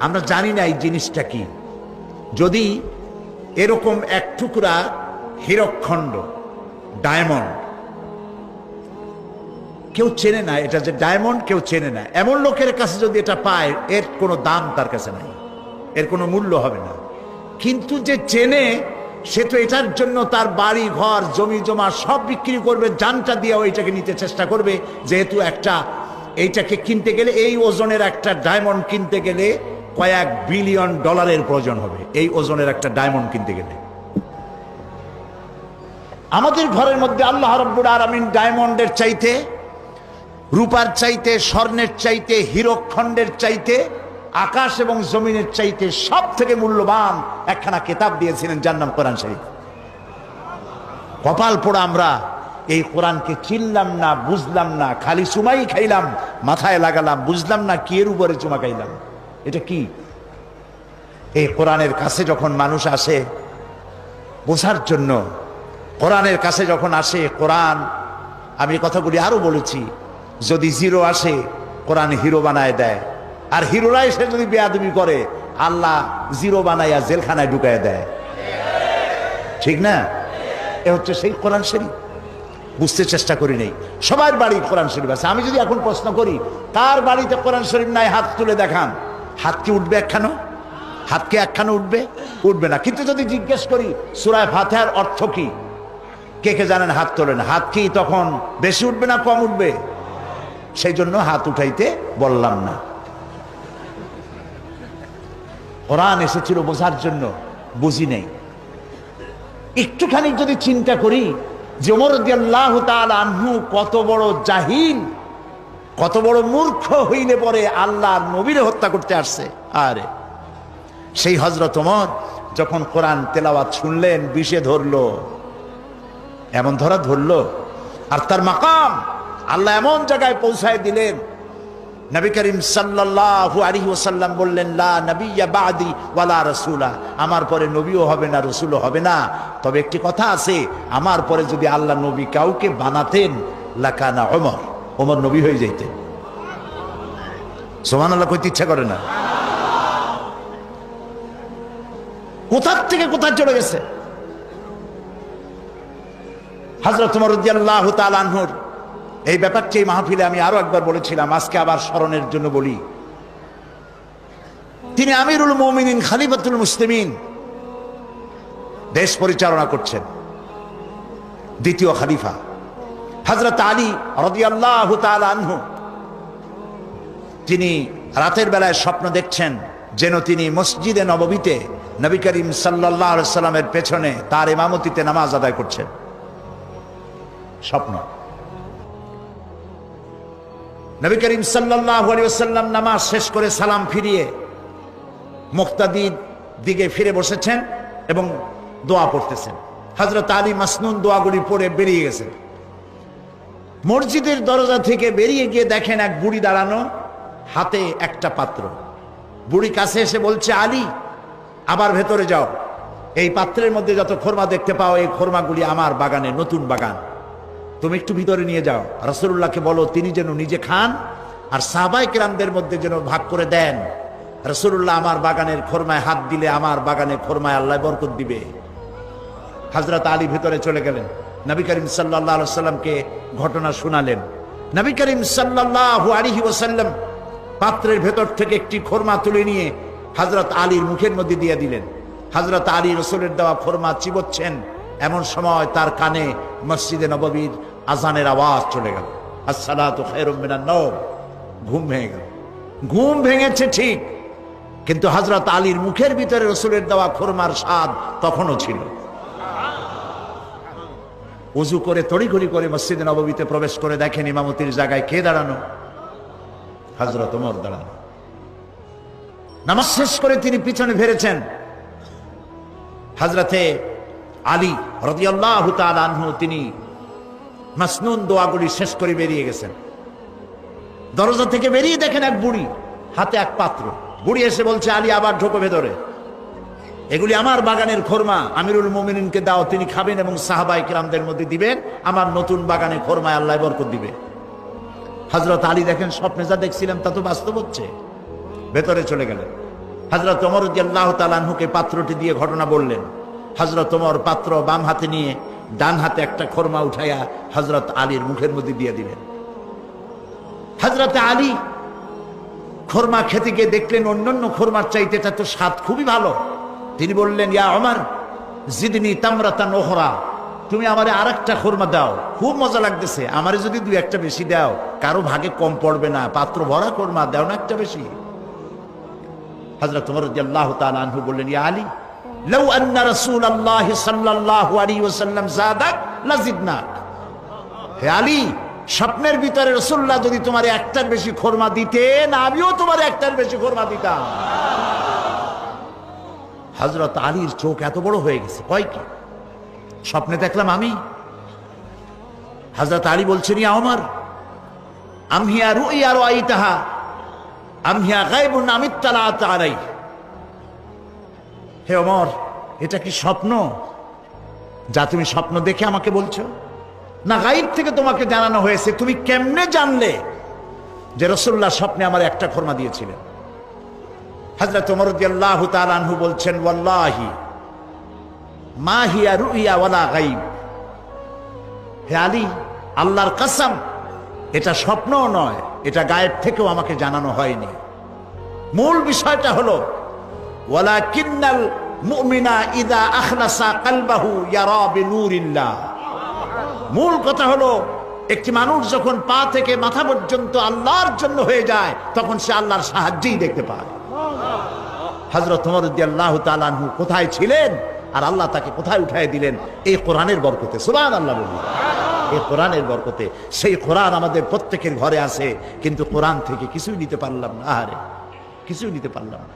আমরা জানি না এই জিনিসটা কি। যদি এরকম এক টুকরা হীরকখণ্ড, ডায়মন্ড, কেউ চেনে না এটা যে ডায়মন্ড, কেউ চেনে না, এমন লোকের কাছে যদি এটা পায়, এর কোনো দাম তার কাছে নাই, এর কোনো মূল্য হবে না। কিন্তু যে চেনে, সে তো এটার জন্য তার বাড়ি ঘর জমি জমা সব বিক্রি করবে, জানটা দিয়ে ওইটাকে নিতে চেষ্টা করবে। যেহেতু এইটাকে কিনতে গেলে, এই ওজনের একটা ডায়মন্ড কিনতে গেলে কয়েক বিলিয়ন ডলারের প্রয়োজন হবে, এই ওজনের একটা ডায়মন্ড কিনতে গেলে। আমাদের ঘরের মধ্যে আল্লাহ রাব্বুল আলামিন ডায়মন্ডের চাইতে, রূপার চাইতে, স্বর্ণের চাইতে, হীরকখণ্ডের চাইতে, আকাশ এবং জমিনের চাইতে সব থেকে মূল্যবান একখানা কিতাব দিয়েছিলেন, যার নাম কোরআন শরীফ। কপাল পোড়া আমরা এই কোরআনকে চিনলাম না, বুঝলাম না, খালি চুমাই খাইলাম, মাথায় লাগালাম, বুঝলাম না কি এর উপরে চুমা খাইলাম, এটা কি। এই কোরআনের কাছে যখন মানুষ আসে বোঝার জন্য, কোরআনের কাছে যখন আসে, কোরআন, আমি কথাগুলি আরো বলেছি, যদি জিরো আসে কোরআন হিরো বানায় দেয়, আর হিরোরা এসে যদি বেয়াদবি করে আল্লাহ জিরো বানাইয়া জেলখানায় ঢুকায় দেয়, ঠিক না? এ হচ্ছে সেই কোরআন শরীফ। বুঝতে চেষ্টা করি নেই, সবার বাড়ি কোরআন শরীফ আছে। আমি যদি এখন প্রশ্ন করি কার বাড়িতে কোরআন শরীফ নাই, হাত তুলে দেখান। হাত কি উঠবে একখানো? হাত কি একখানো উঠবে? উঠবে না। কিন্তু যদি জিজ্ঞেস করি সূরা ফাতিহার অর্থ কি, কে কে জানেন? হাত তোলেন। হাত কি তখন বেশি উঠবে না কম উঠবে? সেই জন্য হাত উঠাইতে বললাম না। কোরআন এসেছিল বোঝার জন্য, বুঝি নেই। একটুখানি যদি চিন্তা করি যে ওমর রাদিয়াল্লাহু তাআলা আনহু কত বড় জাহিল, কত বড় মূর্খ হইলে পরে আল্লাহর নবীরে হত্যা করতে আসছে। আরে সেই হযরত ওমর যখন কোরআন তেলাওয়াত শুনলেন, বিষে ধরলো, এমন ধরলো, আর তার মাকাম আল্লাহ এমন জায়গায় পৌঁছায় দিলেন, নবী করিম সাল্লাল্লাহু আলাইহি ওয়াসাল্লাম বললেন, লা নবিয়্যা বাদি ওয়ালা রাসূলা, আমার পরে নবীও হবে না, রাসূলও হবে না। তবে একটি কথা আছে, আমার পরে যদি আল্লাহ নবী কাউকে বানাতেন লাকানা ওমর, ওমর নবী হয়ে যাইতেন। সুবহানাল্লাহ কইতে ইচ্ছা করে না? কোথার থেকে কোথায় চলে গেছে। হযরত ওমর রাদিয়াল্লাহু তাআলা আনহুর এই ব্যাপারটি এই মাহফিলে আমি আরো একবার বলেছিলাম, আজকে আবার স্মরণের জন্য বলি। তিনি আমিরুল মুমিনিন, খলিফাতুল মুসলিমিন, দেশ পরিচালনা করছেন, দ্বিতীয় খলিফা হযরত আলী রাদিয়াল্লাহু তাআলা আনহু। তিনি রাতের বেলায় স্বপ্ন দেখছেন যেন তিনি মসজিদে নববীতে নবী করিম সাল্লাল্লাহু আলাইহি ওয়াসাল্লামের পেছনে তার ইমামতিতে নামাজ আদায় করছেন। স্বপ্ন। নবী করিম সাল্লাল্লাহু আলাইহি ওয়াসাল্লাম নামাজ শেষ করে সালাম ফিরিয়ে মুক্তাদির দিকে ফিরে বসেছেন এবং দোয়া পড়তেছেন। হযরত আলী মাসনুন দোয়াগুলি পড়ে বেরিয়ে গেছেন। মসজিদের দরজা থেকে বেরিয়ে গিয়ে দেখেন এক বুড়ি দাঁড়ানো, হাতে একটা পাত্র। বুড়ি কাছে এসে বলছে, আলী আবার ভেতরে যাও, এই পাত্রের মধ্যে যত খোরমা দেখতে পাও এই খোরমাগুলি আমার বাগানে, নতুন বাগান, তুমি একটু ভিতরে নিয়ে যাও। রাসূলুল্লাহকে বলো তিনি যেন নিজে খান আর সাহাবায়ে কেরামদের মধ্যে যেন ভাগ করে দেন। রাসূলুল্লাহ আমার বাগানের খোরমায় হাত দিলে আমার বাগানের খোরমায় আল্লাহ বরকত দিবে। হযরত আলী ভিতরে চলে গেলেন, নবী করিম সাল্লাল্লাহু আলাইহি ওয়াসাল্লামকে ঘটনা শোনালেন। নবী করিম সাল্লাল্লাহু আলাইহি ওয়াসাল্লাম পাত্রের ভেতর থেকে একটি খোরমা তুলে নিয়ে হযরত আলীর মুখের মধ্যে দিয়ে দিলেন। হযরত আলী রাসূলের দেওয়া খোরমা চিবোচ্ছেন, এমন সময় তার কানে মসজিদে নববীর আজানের আওয়াজ চলে গেল, আসসালাতু খায়রুম মিনান নাওম। ঘুম ভেঙে গেল। ঘুম ভেঙেছে ঠিক, কিন্তু হযরত আলীর মুখের ভিতরে রাসূলের দেওয়া খোরমার স্বাদ তখনও ছিল। ওযু করে তড়িঘড়ি করে মসজিদে নববীতে প্রবেশ করে দেখেন ইমামতির জায়গায় কে দাঁড়ানো? হযরত ওমর দাঁড়ানো। নামাজ শেষ করে তিনি পিছনে ফিরেছেন। হযরতে আলী রাদিয়াল্লাহু তাআলা আনহু তিনি মাসনুন দোয়াগুলি শেষ করে বেরিয়ে গেছেন। দরজা থেকে বেরিয়ে দেখেন এক বুড়ি, হাতে এক পাত্র। বুড়ি এসে বলছে, আলী আবার ঢোকো ভেতরে, এগুলি আমার বাগানের খোরমা, আমিরুল মুমিনিনকে দাও, তিনি খাবেন এবং সাহাবায়ে কেরামদের মধ্যে দিবেন, আমার নতুন বাগানে খোরমায় আল্লাহ বরকত দিবে। হযরত আলী দেখেন স্বপ্নে যা দেখছিলাম তা তো বাস্তব হচ্ছে। ভেতরে চলে গেলেন। হযরত ওমর রাদিয়াল্লাহু তাআলা আনহুকে পাত্রটি দিয়ে ঘটনা বললেন। হযরত ওমর পাত্র বাম হাতে নিয়ে ডান হাতে একটা খোরমা উঠাইয়া হযরত আলীর মুখের মধ্যে দিয়ে দিলেন। হযরত আলী খোরমা খেতে গিয়ে দেখলেন অন্যান্য খোরমার চাইতে এটা তো স্বাদ খুবই ভালো। তিনি বললেন, ইয়া ওমর জিদনি তামরাতান উখরা, তুমি আমারে আরেকটা খোরমা দাও, খুব মজা লাগতেছে, আমারে যদি দুই একটা বেশি দাও কারো ভাগে কম পড়বে না, পাত্র ভরা খোরমা দাও না একটা বেশি। হযরত ওমর রাদিয়াল্লাহু তাআলা আনহু বললেন, ইয়া আলী লাউ আন্না রাসূলুল্লাহ সাল্লাল্লাহু আলাইহি ওয়াসাল্লাম যাদাক লাজিদনাক। হে আলী, স্বপ্নের ভিতরে রাসূলুল্লাহ যদি তোমার একটার বেশি খোরমা দিতেন আমিও তোমার একটার বেশি খোরমা দিতাম। হযরত আলীর চোখ এত বড় হয়ে গেছে, কয় কি স্বপ্নে দেখলাম আমি? হযরত আলী বলছেন, ইয়া ওমর আমহিয়া রুইয়া রাআইতাহা আমহিয়া গায়বুন আমিত্তালাত আলাই। হে ওমর, এটা কি স্বপ্ন যা তুমি স্বপ্ন দেখে আমাকে বলছো, না গায়ব থেকে তোমাকে জানানো হয়েছে? তুমি কেমনে জানলে যে রাসূলুল্লাহ স্বপ্নে আমার একটা খোরমা দিয়েছিলেন? হযরত ওমর রাদিয়াল্লাহু তাআলা আনহু বলছেন, ওয়াল্লাহি মা হিয়া রুইয়া ওয়ালা গায়ব। হে আলী, আল্লাহর কসম, এটা স্বপ্নও নয়, এটা গায়েব থেকেও আমাকে জানানো হয়নি। মূল বিষয়টা হলো ওয়ালাকিন্নাল মুমিনা ইযা আখলাসা কলবাহু ইয়ারা বিনুরিল্লাহ। মূল কথা হলো একটি মানুষ যখন পা থেকে মাথা পর্যন্ত আল্লাহর জন্য হয়ে যায় তখন সে আল্লাহর সাহায্যই দেখতে পায়। হযরত ওমর রাদিয়াল্লাহু তাআলা আনহু কোথায় ছিলেন আর আল্লাহ তাকে কোথায় উঠায় দিলেন? এই কোরআনের বরকতে। সুবহানাল্লাহ বলুন। এই কোরআনের বরকতে। সেই কোরআন আমাদের প্রত্যেকের ঘরে আছে, কিন্তু কোরআন থেকে কিছুই নিতে পারলাম না। আরে কিছুই নিতে পারলাম না।